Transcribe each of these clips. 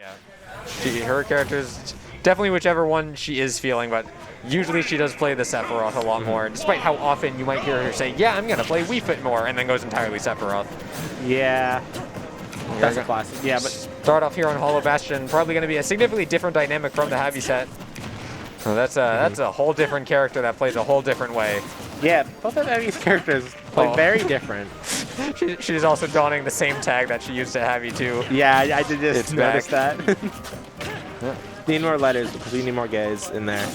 Yeah. Her character's definitely whichever one she is feeling, but usually she does play the Sephiroth a lot more, despite how often you might hear her say, yeah, I'm going to play Wii Fit more, and then goes entirely Sephiroth. Yeah. That's a classic. Yeah, but start off here on Hollow Bastion, probably going to be a significantly different dynamic from the heavy set. So that's a whole different character that plays a whole different way. Yeah, both of Abby's characters play very different. She's also donning the same tag that she used at Heavy too. Yeah, I did just notice that. Yeah. Need more letters because we need more gays in there.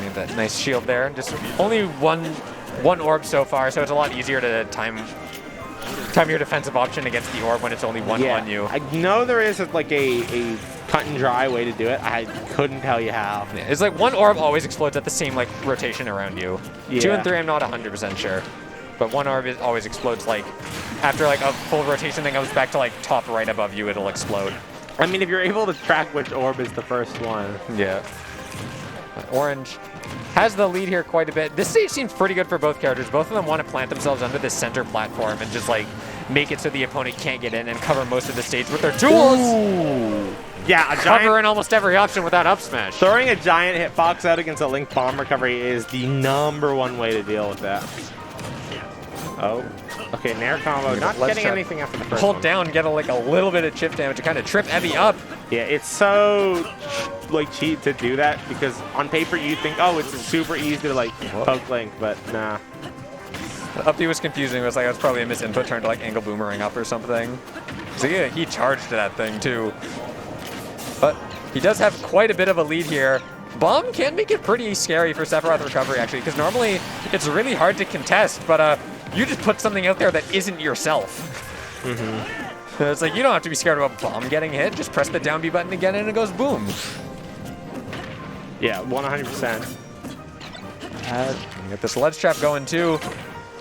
Get that nice shield there. Just only one orb so far, so it's a lot easier to time your defensive option against the orb when it's only one on you. I know there is like a cut and dry way to do it. I couldn't tell you how. Yeah, it's like one orb always explodes at the same like rotation around you. Yeah. 2 and 3 I'm not 100% sure. But one orb always explodes like after like a full rotation that goes back to like top right above you, it'll explode. I mean, if you're able to track which orb is the first one. Yeah. Orange has the lead here quite a bit. This stage seems pretty good for both characters. Both of them want to plant themselves under this center platform and just like make it so the opponent can't get in and cover most of the stage with their duels. Ooh. Yeah, Covering almost every option without up smash. Throwing a giant hitbox out against a Link bomb recovery is the #1 way to deal with that. Oh. Okay, Nair combo, not getting anything after the first Hold one. down, get like a little bit of chip damage to kind of trip Evie up. Yeah, it's so like cheap to do that because on paper you think, oh, it's super easy to like poke Link, but nah. Up B was confusing. It was like, it was probably a misinput turn to like angle boomerang up or something. So yeah, he charged that thing too. But he does have quite a bit of a lead here. Bomb can make it pretty scary for Sephiroth recovery actually, because normally it's really hard to contest, but you just put something out there that isn't yourself. It's like, you don't have to be scared of a bomb getting hit. Just press the down B button again and it goes boom. Yeah, 100%. Get this ledge trap going too.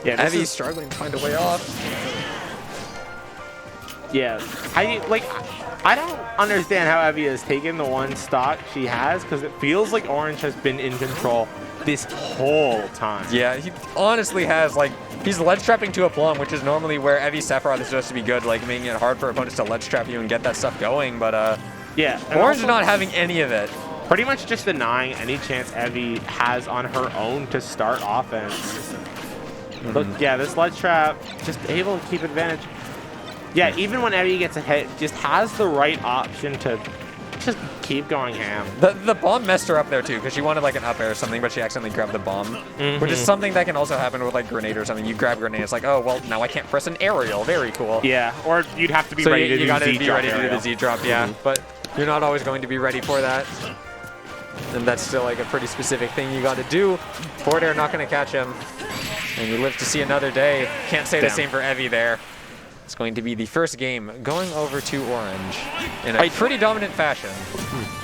Yeah, Evie's struggling to find a way off. Yeah, I don't understand how Evie has taken the one stock she has because it feels like Orange has been in control this whole time. Yeah, he honestly has, like, he's ledge trapping to a plum, which is normally where Evie Sephiroth is supposed to be good, like making it hard for opponents to ledge trap you and get that stuff going, but yeah, Orange is not having any of it. Pretty much just denying any chance Evie has on her own to start offense. Look, yeah, this ledge trap, just able to keep advantage. Yeah, even when Evie gets a hit, just has the right option to just keep going ham. The bomb messed her up there too, because she wanted like an up air or something, but she accidentally grabbed the bomb, which is something that can also happen with like grenade or something. You grab grenade, it's like, oh, well, now I can't press an aerial. Very cool. Yeah, or you'd have to be So ready to you do gotta Z be drop ready to do the Z drop, yeah. But you're not always going to be ready for that. And that's still like a pretty specific thing you got to do. Forward air not going to catch him. And you live to see another day. Can't say the same for Evie there. It's going to be the first game going over to Orange in a pretty dominant fashion.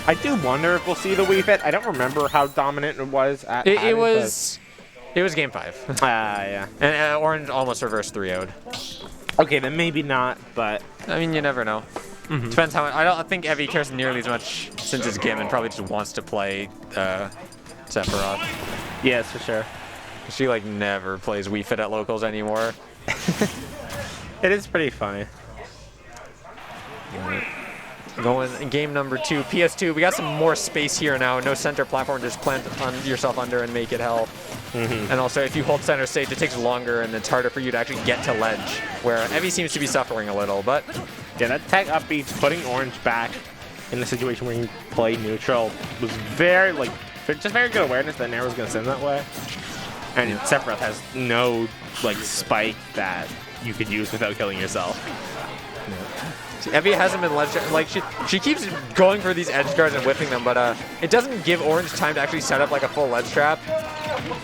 I do wonder if we'll see the Wii Fit. I don't remember how dominant it was at It was game 5. Yeah. And Orange almost reversed 3-0'd. Okay, then maybe not, but I mean, you never know. Depends how much. I don't think Evie cares nearly as much since it's GIMB and probably just wants to play Sephiroth. yes, for sure. She like never plays Wii Fit at locals anymore. It is pretty funny. Going in game number 2, PS2. We got some more space here now. No center platform. Just plant yourself under and make it hell. And also, if you hold center stage, it takes longer and it's harder for you to actually get to ledge, where Evie seems to be suffering a little. But yeah, that tech up B putting Orange back in the situation where you play neutral was very just very good awareness that Nair was going to send that way. And Sephiroth has no like spike that you could use without killing yourself. Evie hasn't been ledge like she keeps going for these edge guards and whipping them, but it doesn't give Orange time to actually set up like a full ledge trap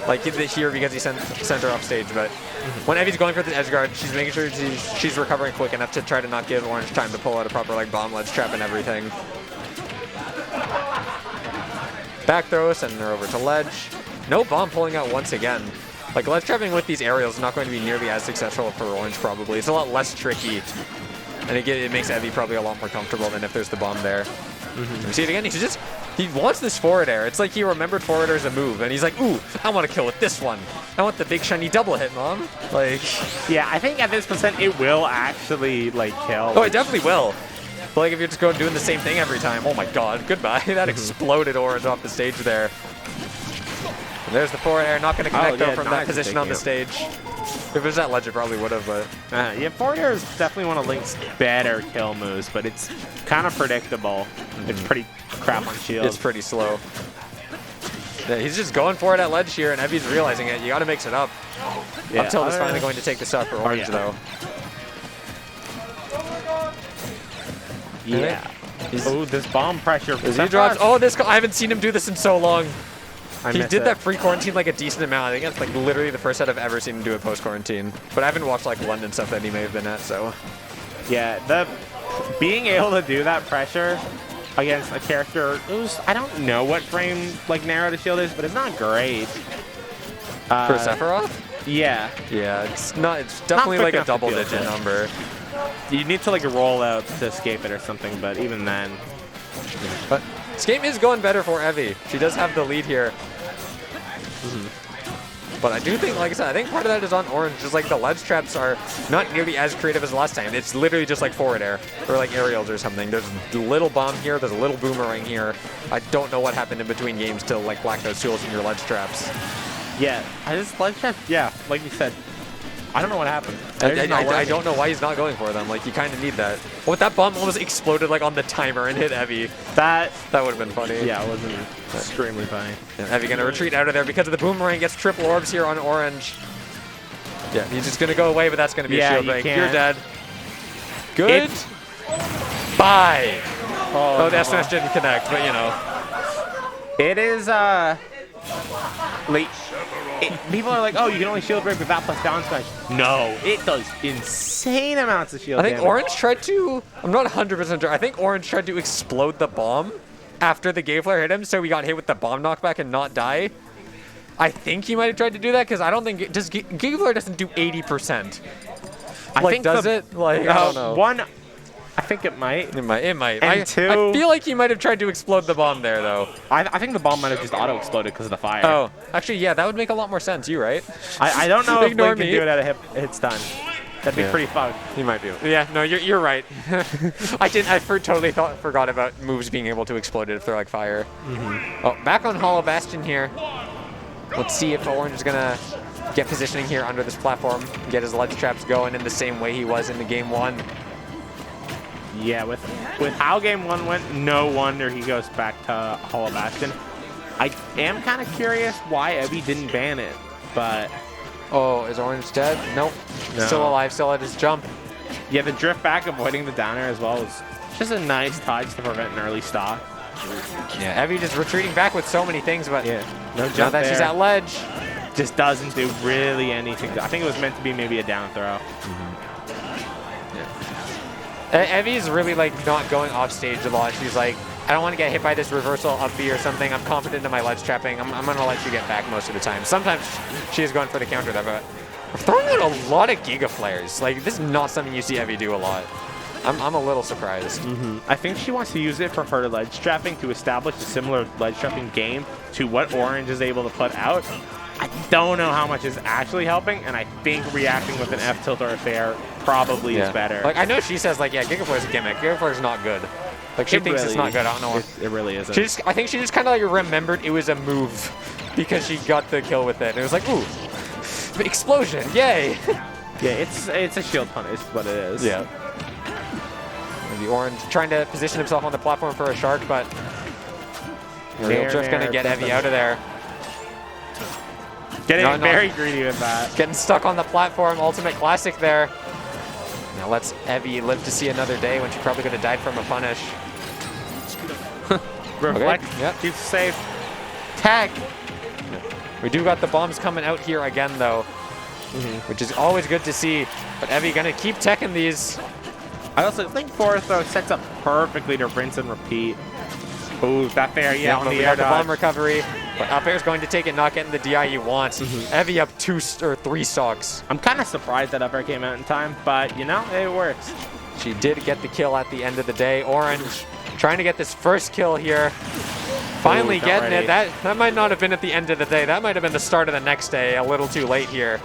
like here because he sent her off stage. But when Evie's going for the edge guard, she's making sure she's recovering quick enough to try to not give Orange time to pull out a proper like bomb ledge trap and everything. Back throw, sending her over to ledge. No bomb pulling out once again. Like ledge trapping with these aerials is not going to be nearly as successful for Orange probably. It's a lot less tricky. And it makes Evie probably a lot more comfortable than if there's the bomb there. We see it again. He wants this forward air. It's like he remembered forward air as a move, and he's like, ooh, I want to kill with this one. I want the big shiny double hit, Mom. Like, yeah, I think at this percent it will actually like kill. Oh, it definitely will. But like if you're just going doing the same thing every time, oh my god, goodbye. That exploded Orange off the stage there. And there's the forward air, not going to connect though from that position on the stage. If it was that ledge, it probably would have, but... yeah, forward air is definitely one of Link's better kill moves, but it's kind of predictable. It's pretty crap on shield. It's pretty slow. Yeah, he's just going for it at ledge here, and Evie's realizing it. You got to mix it up. Yeah, Up tilt is finally going to take the stock for Orange, though. Yeah. Oh, this bomb pressure. He drops. Oh, this. I haven't seen him do this in so long. He did that free quarantine like a decent amount. I think that's like literally the first set I've ever seen him do it post quarantine. But I haven't watched like London stuff that he may have been at. So yeah, the being able to do that pressure against a character who's, I don't know what frame like narrow to shield is, but it's not great. For Sephiroth? Yeah. Yeah, it's not. It's definitely like a double-digit number. You need to like roll out to escape it or something, but even then. But this game is going better for Evie. She does have the lead here. But I do think, like I said, I think part of that is on Orange. Just like the ledge traps are not nearly as creative as last time. It's literally just like forward air or like aerials or something. There's a little bomb here. There's a little boomerang here. I don't know what happened in between games to like black those tools in your ledge traps. Yeah, I just ledge trap. Yeah, like you said, I don't know what happened. I don't know why he's not going for them. Like, you kind of need that. Oh, that bomb almost exploded like on the timer and hit Evie. That would have been funny. Yeah, it was extremely funny. Yeah, Evie gonna retreat out of there because of the boomerang. Gets triple orbs here on Orange. Yeah, he's just gonna go away, but that's gonna be a shield break. You're dead. Good. Bye. Oh, the smash didn't connect, but you know. It is like. People are like, oh, you can only shield break with that plus down smash. No, it does insane amounts of shield damage. I think Orange tried to, I'm not 100% sure, I think Orange tried to explode the bomb after the Gay Flare hit him, so he got hit with the bomb knockback and not die. I think he might have tried to do that, because I don't think, Gay Flare doesn't do 80%. I think does it? Like, I don't know. One, I think it might. It might. And two, I feel like he might have tried to explode the bomm there, though. I think the bomb might have just auto-exploded because of the fire. Oh, actually, yeah, that would make a lot more sense. You right? I don't know if Link can do it at a hit stun. That'd be pretty fun. He might do. Yeah, no, you're right. I totally forgot about moves being able to explode it if they're like fire. Oh, back on Hollow Bastion here. Let's see if Orange is gonna get positioning here under this platform, get his ledge traps going in the same way he was in the game one. Yeah, with how game one went, no wonder he goes back to Hollow Bastion. I am kind of curious why Evie didn't ban it, but... Oh, is Orange dead? Nope. No. Still alive, still at his jump. Yeah, the drift back avoiding the down air as well was just a nice touch to prevent an early stock. Yeah, Evie just retreating back with so many things, but yeah, no jump now that she's at ledge. Just doesn't do really anything. I think it was meant to be maybe a down throw. Evie's really like not going off stage a lot. She's like, I don't want to get hit by this reversal up B or something. I'm confident in my ledge trapping. I'm going to let you get back most of the time. Sometimes she is going for the counter there, but we're throwing out a lot of Giga Flares. Like, this is not something you see Evie do a lot. I'm a little surprised. I think she wants to use it for her ledge trapping to establish a similar ledge trapping game to what Orange is able to put out. I don't know how much is actually helping, and I think reacting with an F tilt or a fair probably is better. Like, I know she says, like, yeah, Giga Flare is a gimmick. Giga Flare is not good. Like, she thinks it's not good. I don't know. It really isn't. I think she just kind of like remembered it was a move because she got the kill with it. And it was like, ooh, explosion, yay. Yeah, it's a shield punish is what it is. Yeah. The Orange trying to position himself on the platform for a shark, but Real Drift going to get Evie out of there. Getting very greedy with that. Getting stuck on the platform. Ultimate classic there. Now lets Evie live to see another day when she's probably going to die from a punish. Reflect. Okay. Yep. Keeps safe. Tag. We do got the bombs coming out here again, though, which is always good to see. But Evie going to keep teching these. I also think forward throw sets up perfectly to rinse and repeat. Ooh, that fair, yeah, on the air the bomb recovery. But up air's going to take it, not getting the DI you want. Evie up 2 or 3 stocks. I'm kind of surprised that up air came out in time, but you know, it works. She did get the kill at the end of the day. Orange trying to get this first kill here. Finally getting it. That might not have been at the end of the day. That might have been the start of the next day. A little too late here.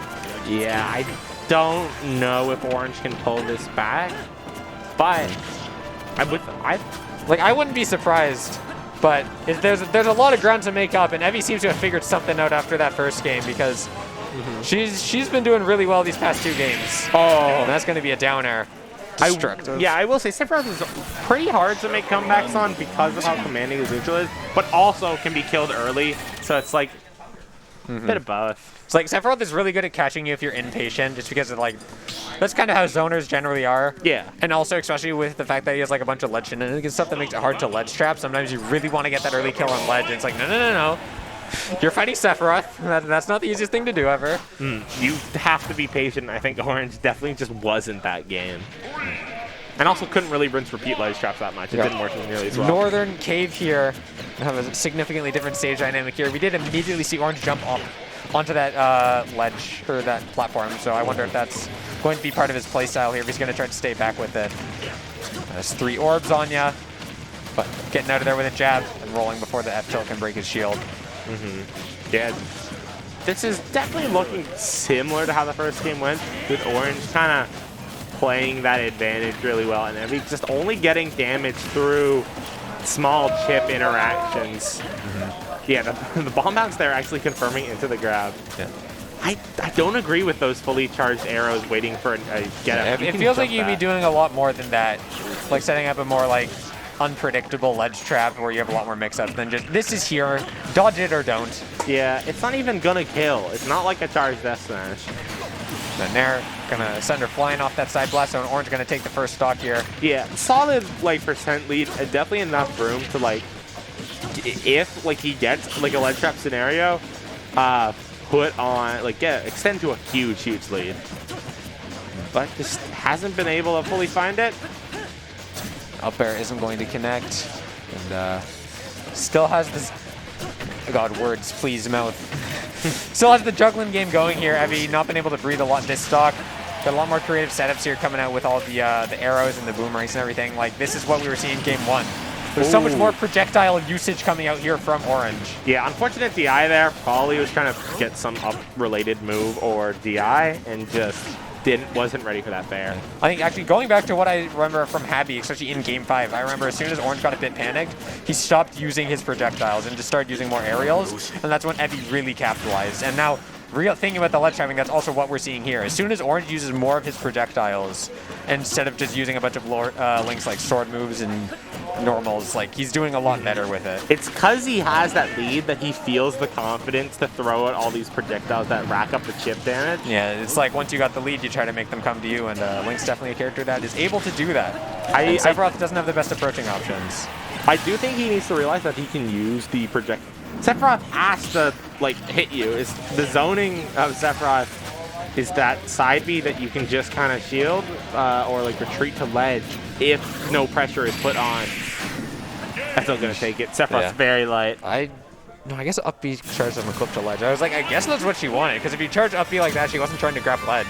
Yeah, I don't know if Orange can pull this back, but I wouldn't be surprised, but there's a lot of ground to make up, and Evie seems to have figured something out after that first game because she's been doing really well these past 2 games. Oh, and that's going to be a down air. Destructive. I will say Sephiroth is pretty hard to make comebacks on because of how commanding his neutral is, but also can be killed early, so it's like a bit of both. It's like Sephiroth is really good at catching you if you're impatient, just because of that's kind of how zoners generally are. Yeah. And also, especially with the fact that he has like a bunch of ledge shenanigans and stuff that makes it hard to ledge trap. Sometimes you really want to get that early kill on ledge, and it's like, no. You're fighting Sephiroth. That's not the easiest thing to do ever. You have to be patient. I think Orange definitely just wasn't that game. And also couldn't really rinse repeat ledge traps that much. It didn't work nearly as well. Northern Cave here. We have a significantly different stage dynamic here. We did immediately see Orange jump up onto that ledge, or that platform, so I wonder if that's going to be part of his playstyle here, if he's going to try to stay back with it. There's 3 orbs on ya, but getting out of there with a jab and rolling before the F tilt can break his shield. Yeah, this is definitely looking similar to how the first game went, with Orange kind of playing that advantage really well, and Evie just only getting damage through small chip interactions. Yeah, the bomb bounce there actually confirming into the grab. Yeah. I don't agree with those fully charged arrows waiting for a get-up. It feels like you'd be doing a lot more than that, like setting up a more unpredictable ledge trap where you have a lot more mix-ups than just, this is here, dodge it or don't. Yeah, it's not even gonna kill. It's not like a charged death smash. And they're gonna send her flying off that side blast, so Orange gonna take the first stock here. Yeah, solid percent lead, definitely enough room to if he gets a ledge trap scenario, put on extend to a huge lead. But just hasn't been able to fully find it. Up air isn't going to connect, and still has this. Oh God, words, please, mouth. Still has the juggling game going here. Evie not been able to breathe a lot this stock. Got a lot more creative setups here coming out with all the arrows and the boomerangs and everything. This is what we were seeing in game 1. There's so much more projectile usage coming out here from Orange. Yeah, unfortunate DI there. Probably was trying to get some up-related move or DI and just wasn't ready for that fair. I think actually going back to what I remember from Happy, especially in game 5, I remember as soon as Orange got a bit panicked, he stopped using his projectiles and just started using more aerials, and that's when Evie really capitalized. And now, thinking about the ledge trapping, that's also what we're seeing here. As soon as Orange uses more of his projectiles, instead of just using a bunch of links like sword moves and normals, he's doing a lot better with it. It's because he has that lead that he feels the confidence to throw out all these projectiles that rack up the chip damage. Yeah, it's like once you got the lead, you try to make them come to you, and Link's definitely a character that is able to do that. Sephiroth doesn't have the best approaching options. I do think he needs to realize that he can use the projectile. Sephiroth has to hit you. The zoning of Sephiroth is that side B that you can just kind of shield or retreat to ledge if no pressure is put on. I'm still gonna take it. Sephiroth's very light. No, I guess up B charged him a clip to ledge. I was like, I guess that's what she wanted, because if you charge up B like that, she wasn't trying to grab ledge.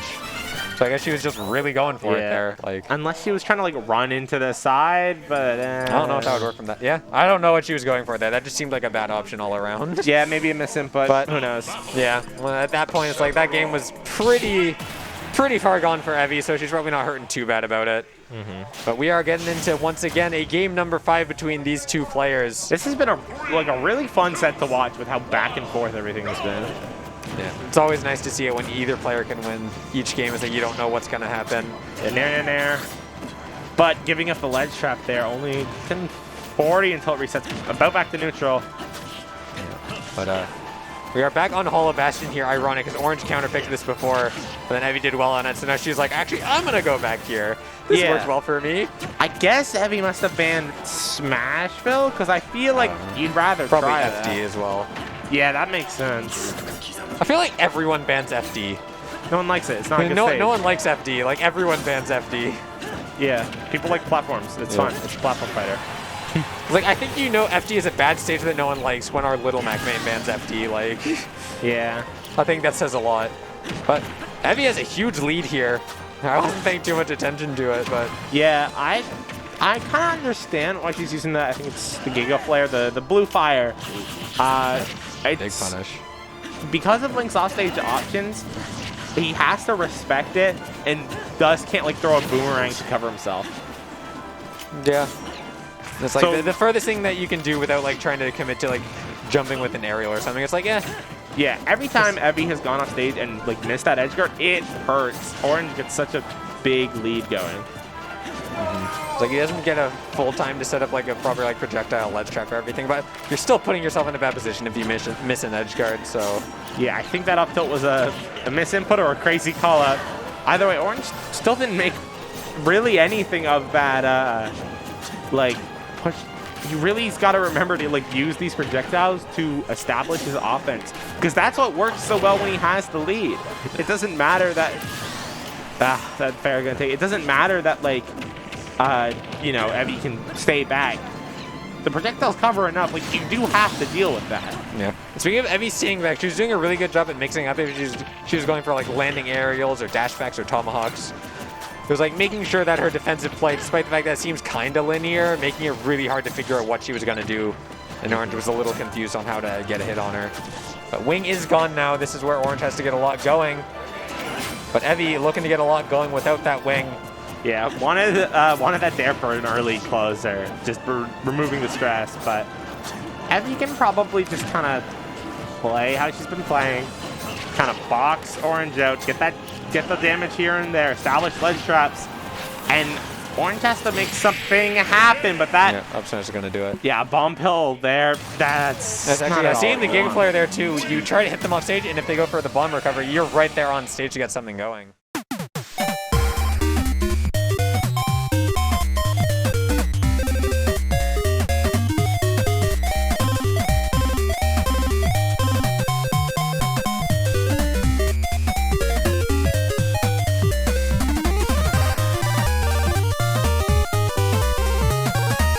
So I guess she was just really going for it there. Unless she was trying to run into the side, but I don't know if that would work from that. Yeah, I don't know what she was going for there. That just seemed like a bad option all around. Yeah, maybe a misinput, but who knows? Yeah, well, at that point, it's that game was pretty far gone for Evie, so she's probably not hurting too bad about it. But we are getting into, once again, a game number 5 between these two players. This has been a really fun set to watch with how back and forth everything has been. Yeah, it's always nice to see it when either player can win each game, is that you don't know what's going to happen. Nair. But giving up the ledge trap there, only 1040 until it resets about back to neutral. But we are back on Hollow Bastion here, ironic, because Orange counterpicked this before, but then Evie did well on it, so now she's like, actually, I'm going to go back here. This worked well for me. I guess Evie must have banned Smashville, because I feel like you'd rather probably try FD as well. Yeah, that makes sense. I feel like everyone bans FD. No one likes it. It's not a good stage. No one likes FD. Everyone bans FD. Yeah, people like platforms. It's fun. It's a platform fighter. I think FD is a bad stage that no one likes when our Little Mac main bans FD. Yeah. I think that says a lot. But Evie has a huge lead here. I wasn't paying too much attention to it, but... Yeah, I kind of understand why she's using that. I think it's the Giga Flare, the blue fire. Big punish. Because of Link's offstage options, he has to respect it and thus can't throw a boomerang to cover himself. Yeah. It's like So- the furthest thing that you can do without like trying to commit to like jumping with an aerial or something. It's like, yeah. Yeah, every time Evie has gone off stage and like missed that edge guard, it hurts. Orange gets such a big lead going. It's like he doesn't get a full time to set up like a proper like projectile ledge trap or everything, but you're still putting yourself in a bad position if you miss an edge guard. So Yeah, I think that up tilt was a misinput or a crazy call out. Either way, Orange still didn't make really anything of that like push. He really's got to remember to like use these projectiles to establish his offense, because that's what works so well when he has the lead. It doesn't matter that that fair gonna take. It doesn't matter that like you know, Evie can stay back. The projectiles cover enough. Like, you do have to deal with that. yeah. Speaking of Evie staying back, she was doing a really good job at mixing up. She was going for like landing aerials or dashbacks or tomahawks. It was like making sure that her defensive play, despite the fact that it seems kind of linear, making it really hard to figure out what she was going to do. And Orange was a little confused on how to get a hit on her. But Wing is gone now. This is where Orange has to get a lot going. But Evie looking to get a lot going without that Wing. Yeah, wanted that there for an early closer, just removing the stress. But Evie can probably just kind of play how she's been playing, kind of box Orange out, get the damage here and there, establish ledge traps, and Orange has to make something happen. But that, Yeah, up smash is going to do it. yeah, bomb pill there. That's Actually, not seeing all the I Giga want. Flare there too, you try to hit them off stage, and if they go for the bomb recovery, you're right there on stage to get something going.